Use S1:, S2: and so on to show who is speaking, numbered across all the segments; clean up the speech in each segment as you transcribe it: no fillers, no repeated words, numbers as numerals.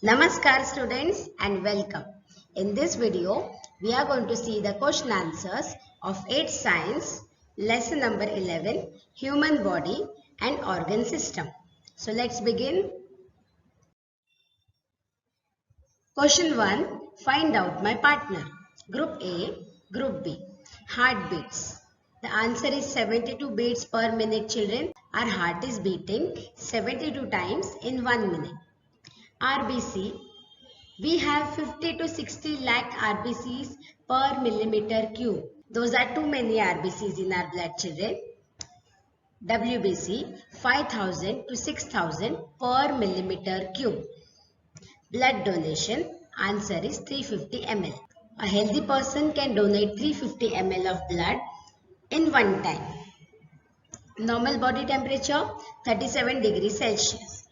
S1: Namaskar students and welcome. In this video, we are going to see the question answers of VIII Science, lesson number 11, Human Body and Organ System. So let's begin. Question 1. Find out my partner. Group A, Group B. Heartbeats. The answer is 72 beats per minute, children. Our heart is beating 72 times in 1 minute. RBC. We have 50 to 60 lakh RBCs per millimeter cube. Those are too many RBCs in our blood, children. WBC 5000 to 6000 per millimeter cube. Blood donation, answer is 350 ml. A healthy person can donate 350 ml of blood in one time. Normal body temperature 37 degrees Celsius.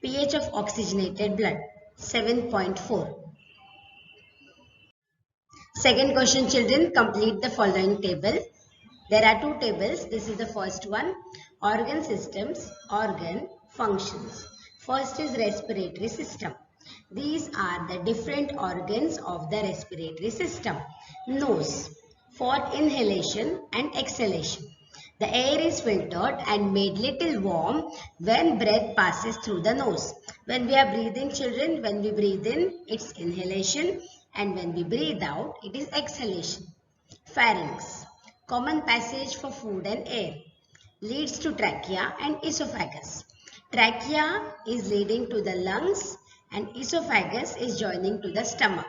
S1: pH of oxygenated blood 7.4. Second question, children, complete the following table. There are two tables. This is the first one. Organ systems, organ functions. First is respiratory system. These are the different organs of the respiratory system. Nose for inhalation and exhalation. The air is filtered and made little warm when breath passes through the nose. When we are breathing, children, when we breathe in, it's inhalation, and when we breathe out, it is exhalation. Pharynx, common passage for food and air, leads to trachea and esophagus. Trachea is leading to the lungs and esophagus is joining to the stomach.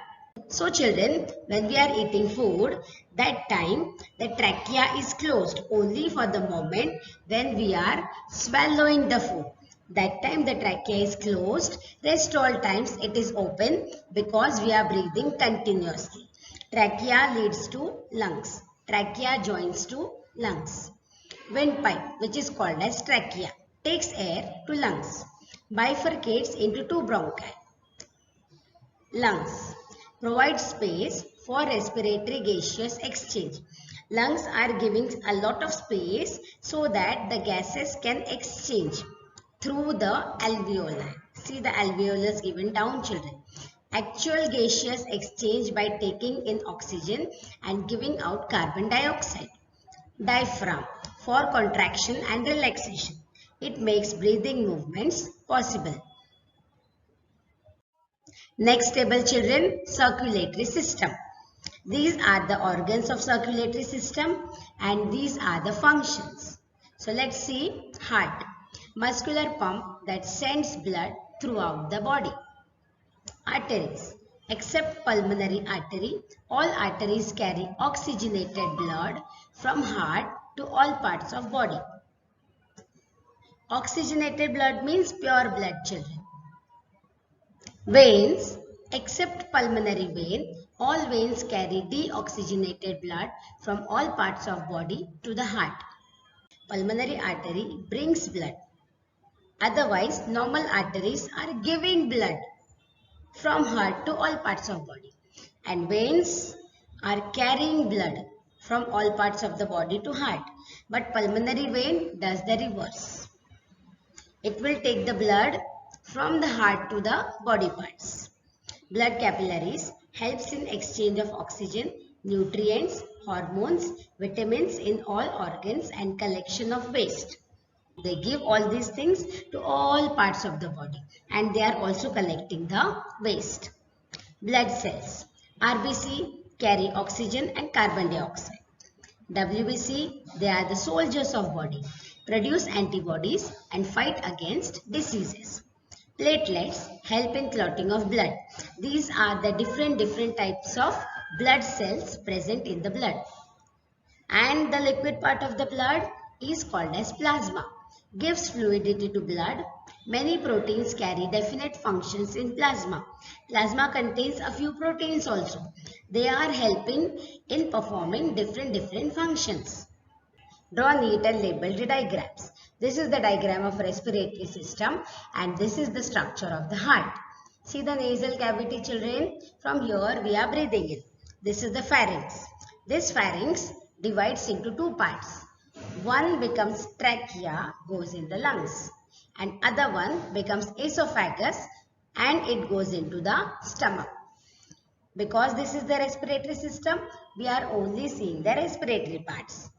S1: So children, when we are eating food, that time the trachea is closed only for the moment when we are swallowing the food. That time the trachea is closed, rest all times it is open because we are breathing continuously. Trachea leads to lungs. Trachea joins to lungs. Windpipe, which is called as trachea, takes air to lungs, bifurcates into two bronchi. Lungs provide space for respiratory gaseous exchange. Lungs are giving a lot of space so that the gases can exchange through the alveoli. See the alveolus given down, children. Actual gaseous exchange by taking in oxygen and giving out carbon dioxide. Diaphragm for contraction and relaxation. It makes breathing movements possible. Next table, children, circulatory system. These are the organs of circulatory system and these are the functions. So let's see. Heart, muscular pump that sends blood throughout the body. Arteries, except pulmonary artery, all arteries carry oxygenated blood from heart to all parts of body. Oxygenated blood means pure blood, children. Veins, except pulmonary vein, all veins carry deoxygenated blood from all parts of body to the heart. Pulmonary artery brings blood. Otherwise, normal arteries are giving blood from heart to all parts of body. And veins are carrying blood from all parts of the body to heart. But pulmonary vein does the reverse. It will take the blood from the heart to the body parts. Blood capillaries helps in exchange of oxygen, nutrients, hormones, vitamins in all organs and collection of waste. They give all these things to all parts of the body and they are also collecting the waste. Blood cells, RBC carry oxygen and carbon dioxide. WBC, they are the soldiers of body, produce antibodies and fight against diseases. Platelets help in clotting of blood. These are the different types of blood cells present in the blood. And the liquid part of the blood is called as plasma. Gives fluidity to blood. Many proteins carry definite functions in plasma. Plasma contains a few proteins also. They are helping in performing different functions. Draw neat and label the diagrams. This is the diagram of respiratory system and this is the structure of the heart. See the nasal cavity, children. From here we are breathing in. This is the pharynx. This pharynx divides into two parts. One becomes trachea, goes in the lungs, and other one becomes esophagus, and it goes into the stomach. Because this is the respiratory system, we are only seeing the respiratory parts.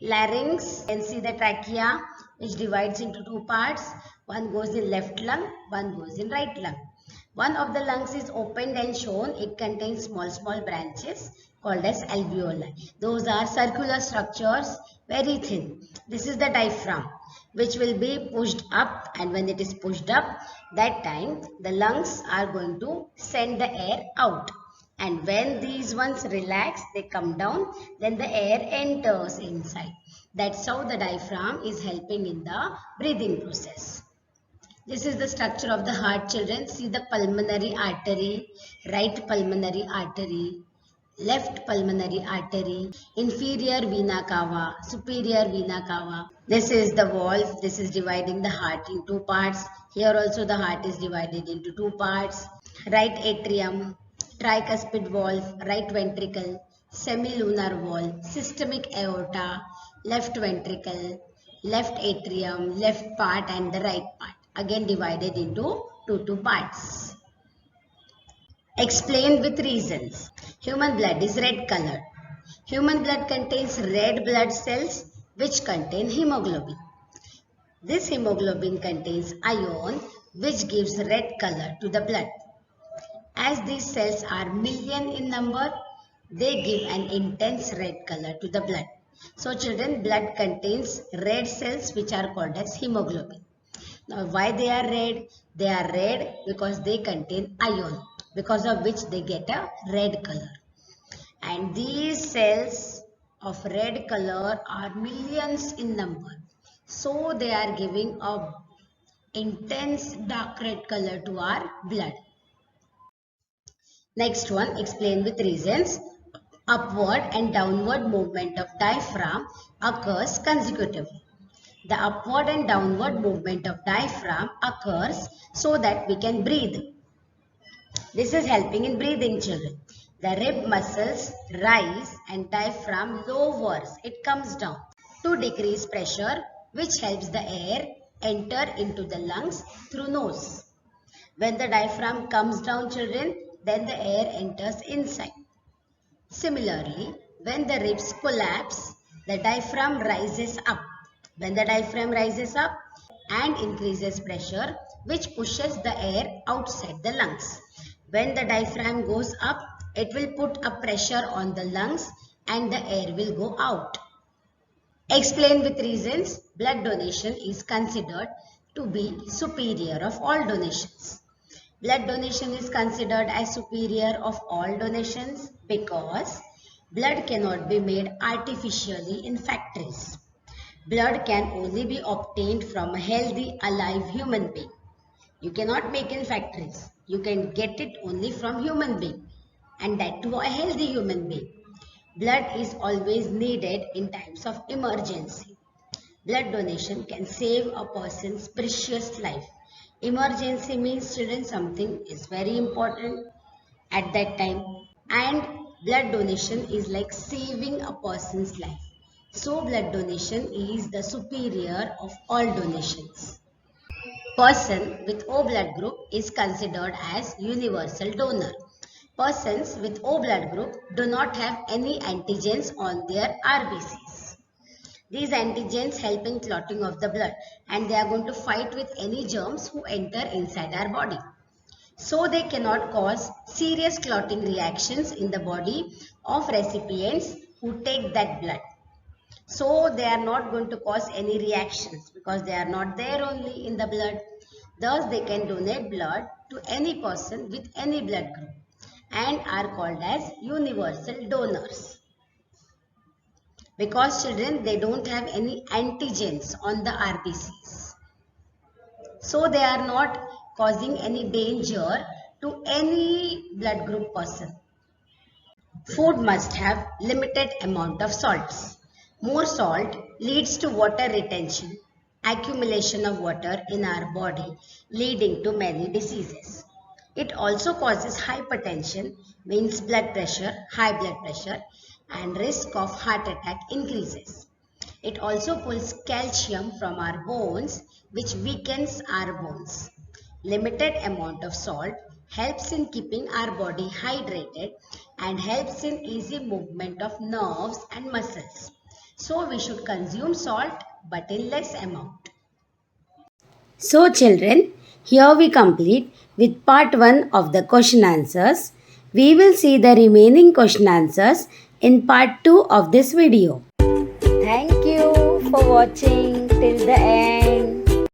S1: Larynx, you can see the trachea, which divides into two parts. One goes in left lung, one goes in right lung. One of the lungs is opened and shown. It contains small branches called as alveoli. Those are circular structures, very thin. This is the diaphragm, which will be pushed up, and when it is pushed up, that time the lungs are going to send the air out. And when these ones relax, they come down, then the air enters inside. That's how the diaphragm is helping in the breathing process. This is the structure of the heart, children. See the pulmonary artery, right pulmonary artery, left pulmonary artery, inferior vena cava, superior vena cava. This is the valve. This is dividing the heart in two parts. Here also the heart is divided into two parts. Right atrium, tricuspid valve, right ventricle, semilunar valve, systemic aorta, left ventricle, left atrium, left part and the right part. Again divided into two parts. Explain with reasons. Human blood is red colored. Human blood contains red blood cells which contain hemoglobin. This hemoglobin contains iron which gives red color to the blood. As these cells are million in number, they give an intense red color to the blood. So children, blood contains red cells which are called as hemoglobin. Now why they are red? They are red because they contain iron, because of which they get a red color. And these cells of red color are millions in number. So they are giving a intense dark red color to our blood. Next one, explain with reasons. Upward and downward movement of diaphragm occurs consecutively. The upward and downward movement of diaphragm occurs so that we can breathe. This is helping in breathing, children. The rib muscles rise and diaphragm lowers. It comes down to decrease pressure, which helps the air enter into the lungs through nose. When the diaphragm comes down, children, then the air enters inside. Similarly, when the ribs collapse, the diaphragm rises up. When the diaphragm rises up and increases pressure, which pushes the air outside the lungs. When the diaphragm goes up, it will put a pressure on the lungs and the air will go out. Explain with reasons. Blood donation is considered to be superior of all donations. Blood donation is considered as superior of all donations because blood cannot be made artificially in factories. Blood can only be obtained from a healthy, alive human being. You cannot make in factories. You can get it only from human being, and that too a healthy human being. Blood is always needed in times of emergency. Blood donation can save a person's precious life. Emergency means, children, something is very important at that time, and blood donation is like saving a person's life. So blood donation is the superior of all donations. Person with O blood group is considered as universal donor. Persons with O blood group do not have any antigens on their RBCs. These antigens help in clotting of the blood, and they are going to fight with any germs who enter inside our body. So they cannot cause serious clotting reactions in the body of recipients who take that blood. So they are not going to cause any reactions because they are not there only in the blood. Thus they can donate blood to any person with any blood group and are called as universal donors. Because, children, they don't have any antigens on the RBCs. So they are not causing any danger to any blood group person. Food must have limited amount of salts. More salt leads to water retention, accumulation of water in our body, leading to many diseases. It also causes hypertension, means blood pressure, high blood pressure, and risk of heart attack increases. It also pulls calcium from our bones, which weakens our bones. Limited amount of salt helps in keeping our body hydrated and helps in easy movement of nerves and muscles. So we should consume salt but in less amount. So children, here we complete with part 1 of the question answers. We will see the remaining question answers in part 2 of this video. Thank you for watching till the end.